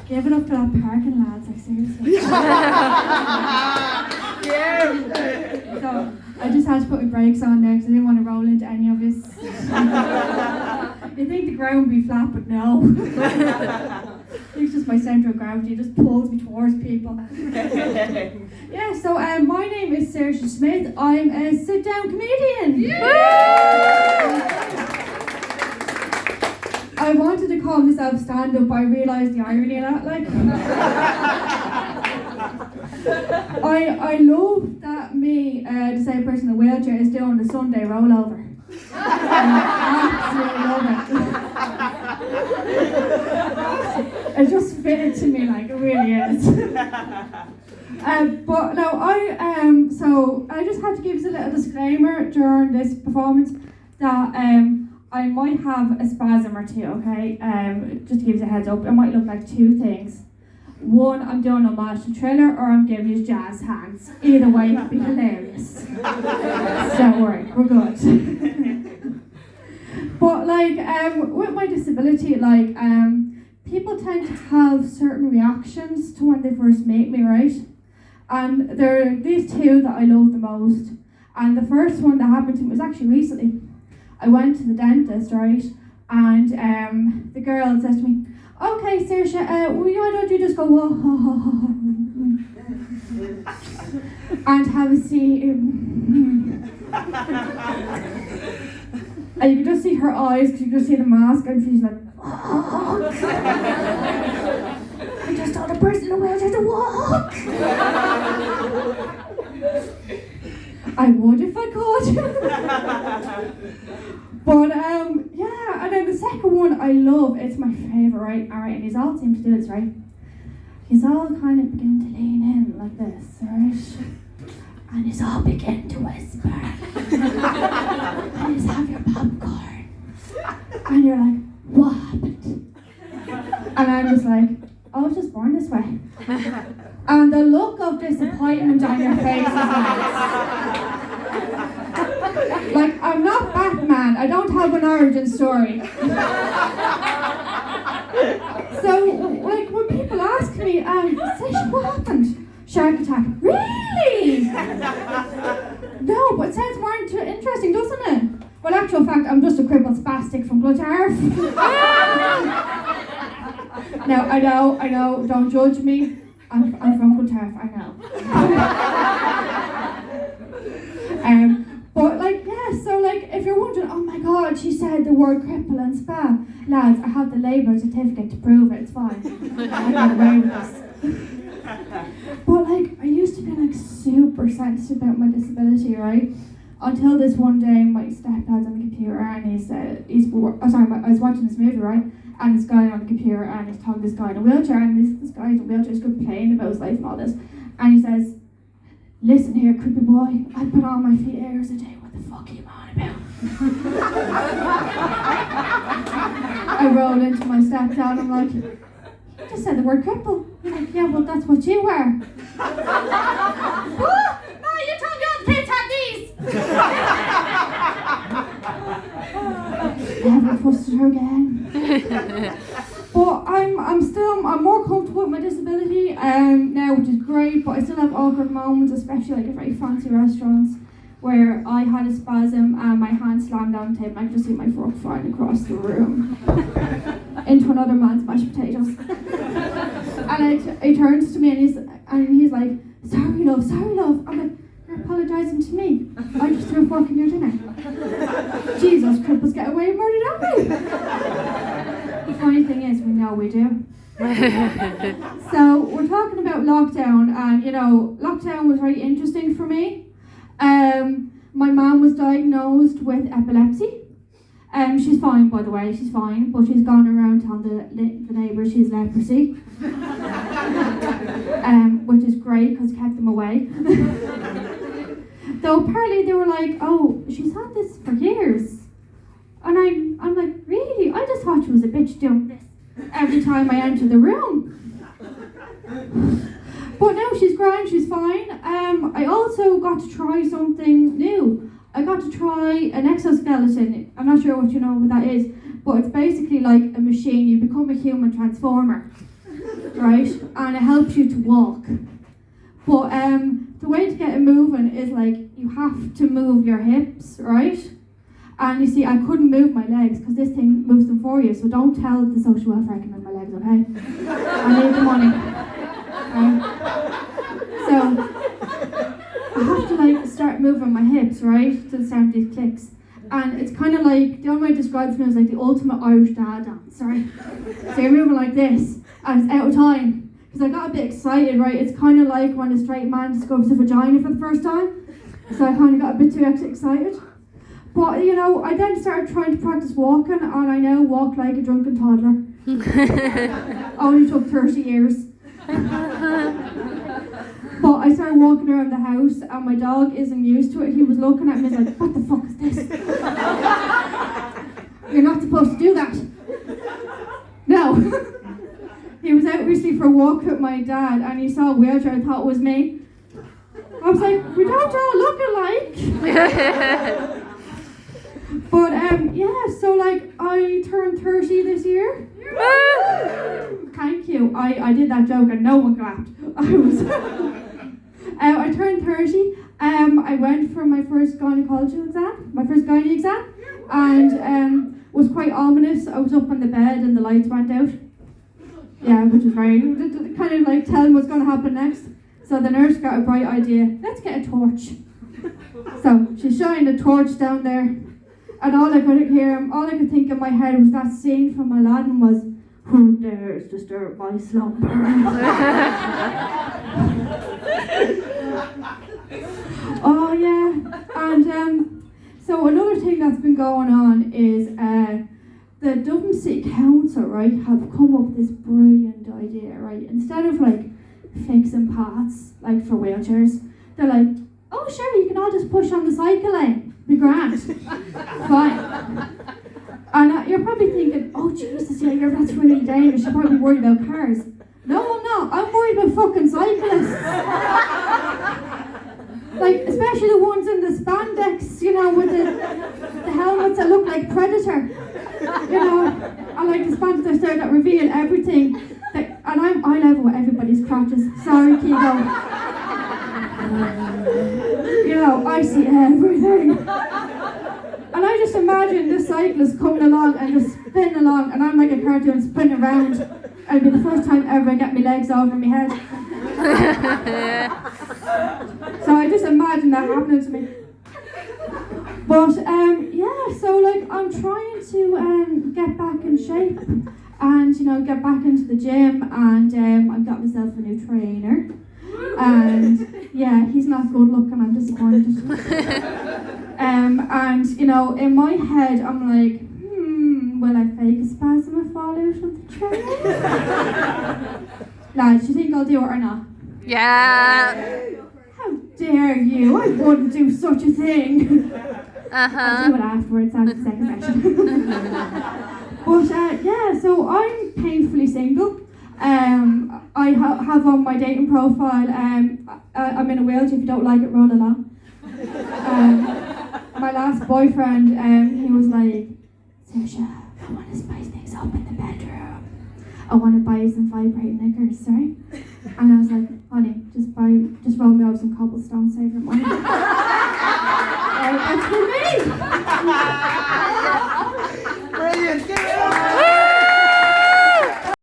Give it up for that parking, lads, like seriously. So I just had to put my brakes on there because I didn't want to roll into any of this. You think the ground would be flat, but no. It's just my centre of gravity, it just pulls me towards people. Yeah, so my name is Saoirse Smith. I'm a sit-down comedian. I wanted to call myself stand-up, but I realised the irony of that, like. I love that me, the disabled person in a wheelchair, is doing the Sunday rollover. I absolutely love it. It just fitted to me, like, it really is. But no, so I just had to give you a little disclaimer during this performance that I might have a spasm or two, okay? Just to give you a heads up, it might look like two things. One, I'm doing a martial thriller, or I'm giving you jazz hands. Either way, it'll be hilarious. Don't worry, we're good. But like, with my disability, like, people tend to have certain reactions to when they first meet me, right? And there are these two that I love the most. And the first one that happened to me was actually recently. I went to the dentist, right? And the girl says to me, "Okay, Saoirse, why don't you just go whoa, ho, ho, ho, ho, and have a seat?" And you can just see her eyes, because you can just see the mask, and she's like, "Walk." I just told a person in a wheelchair to walk. I would if I could. But yeah, and then the second one I love, it's my favourite, right? Alright, and he's all seem to do this, right? He's all kind of begin to lean in like this, right? And he's all begin to whisper. And he's have your popcorn. And you're like, "What happened?" And I'm just like, "Oh, I was just born this way." And the look of disappointment on your face is like, I'm not Batman, I don't have an origin story. So, like, when people ask me, "Saoirse, what happened?" "Shark attack." "Really?" No, but it sounds more interesting, doesn't it? Well, actual fact, I'm just a crippled spastic from Clontarf. Now, I know, don't judge me. I'm from Clontarf, I know. But like, yeah, so like, if you're wondering, "Oh my god, she said the word cripple and spa," lads, I have the Labour certificate to prove it, it's fine. I got away with this. But like, I used to be like super sensitive about my disability, right? Until this one day, my stepdad's on the computer and I was watching this movie, right? And this guy on the computer and he's talking to this guy in a wheelchair, and this guy in a wheelchair is complaining about his life and all this. And he says, "Listen here, creepy boy, I put on my feet hours a day, what the fuck are you on about?" I roll into my stepdad, I'm like, "You just said the word cripple." He's like, "Yeah, well, that's what you were." "What? No, you told me all the kids had these." Never trusted her again. But I'm more comfortable with my disability now, which is great, but I still have awkward moments, especially like at very fancy restaurants where I had a spasm and my hand slammed down the table and I could just see my fork flying across the room into another man's mashed potatoes. And he turns to me and he's like, sorry love. I'm like, "You're apologising to me? I just threw a fork in your dinner." Jesus, cripples get away with murder, don't we? The funny thing is, we know we do. So we're talking about lockdown, and you know, lockdown was very interesting for me. My mum was diagnosed with epilepsy. She's fine, by the way, she's fine, but she's gone around telling the neighbours she's leprosy. Which is great because it kept them away. Though apparently they were like, "Oh, she's had this for years." And I'm like, "Really? I just thought she was a bitch doing this every time I enter the room." But now she's grand, she's fine. I also got to try something new. I got to try an exoskeleton. I'm not sure what you know what that is, but it's basically like a machine. You become a human transformer. right? And it helps you to walk. But the way to get it moving is like you have to move your hips, right? And you see, I couldn't move my legs because this thing moves them for you. So don't tell the social welfare I can move my legs, okay? I need the money. So I have to like start moving my hips, right, to the sound of these clicks. And it's kind of like, the only way I describe it is like the ultimate Irish dad dance, right? So you're moving like this, and it's out of time. Because I got a bit excited, right? It's kind of like when a straight man discovers a vagina for the first time. So I kind of got a bit too excited. But, you know, I then started trying to practice walking, and I now walk like a drunken toddler. Only took 30 years. But I started walking around the house, and my dog isn't used to it. He was looking at me like, what the fuck is this? You're not supposed to do that. No. He was out recently for a walk with my dad, and he saw a wheelchair and thought it was me. I was like, we don't all look alike. But yeah, so like I turned 30 this year. Thank you. I did that joke and no one clapped. I turned 30. I went for my first gynecology exam, my first gynae exam, and was quite ominous. I was up on the bed and the lights went out. Yeah, which was very kind of like telling what's going to happen next. So the nurse got a bright idea. Let's get a torch. So she shined a torch down there, and all I could think in my head was that scene from Aladdin was, "Who dares disturb my slumber?" Oh yeah, and so another thing that's been going on is the Dublin City Council, right, have come up with this brilliant idea, right? Instead of like fixing paths like for wheelchairs, they're like, oh sure, you can all just push on the cycle lane, be grand, fine. And you're probably thinking, oh Jesus, yeah, that's really dangerous, you're probably worried about cars. No, I'm not, I'm worried about fucking cyclists. Like, especially the ones in the spandex, you know, with the helmets that look like Predator. You know, I like the spandex there that reveal everything. And I'm eye level with everybody's crotches. Sorry, Kigo. You know, I see everything. And I just imagine the cyclist coming along and just spinning along, and I'm like a cartoon spinning around. It'll be the first time ever I get my legs over my head. So I just imagine that happening to me. But yeah, so like I'm trying to get back in shape and, you know, get back into the gym, and I've got myself a new trainer. And yeah, he's not good looking, I'm disappointed. And you know, in my head I'm like, will I fake a spasm and fall out of the train? Lads, do you think I'll do it or not? Yeah. How dare you? I wouldn't do such a thing. I'll do it afterwards, after the second session. But yeah, so I'm painfully single. I have on my dating profile, I'm in a wheelchair, if you don't like it, roll along. My last boyfriend, he was like, Saoirse, I want to spice things up in the bedroom. I want to buy you some vibrating knickers, right? And I was like, honey, just roll me out some cobblestone, save your money. That's for me!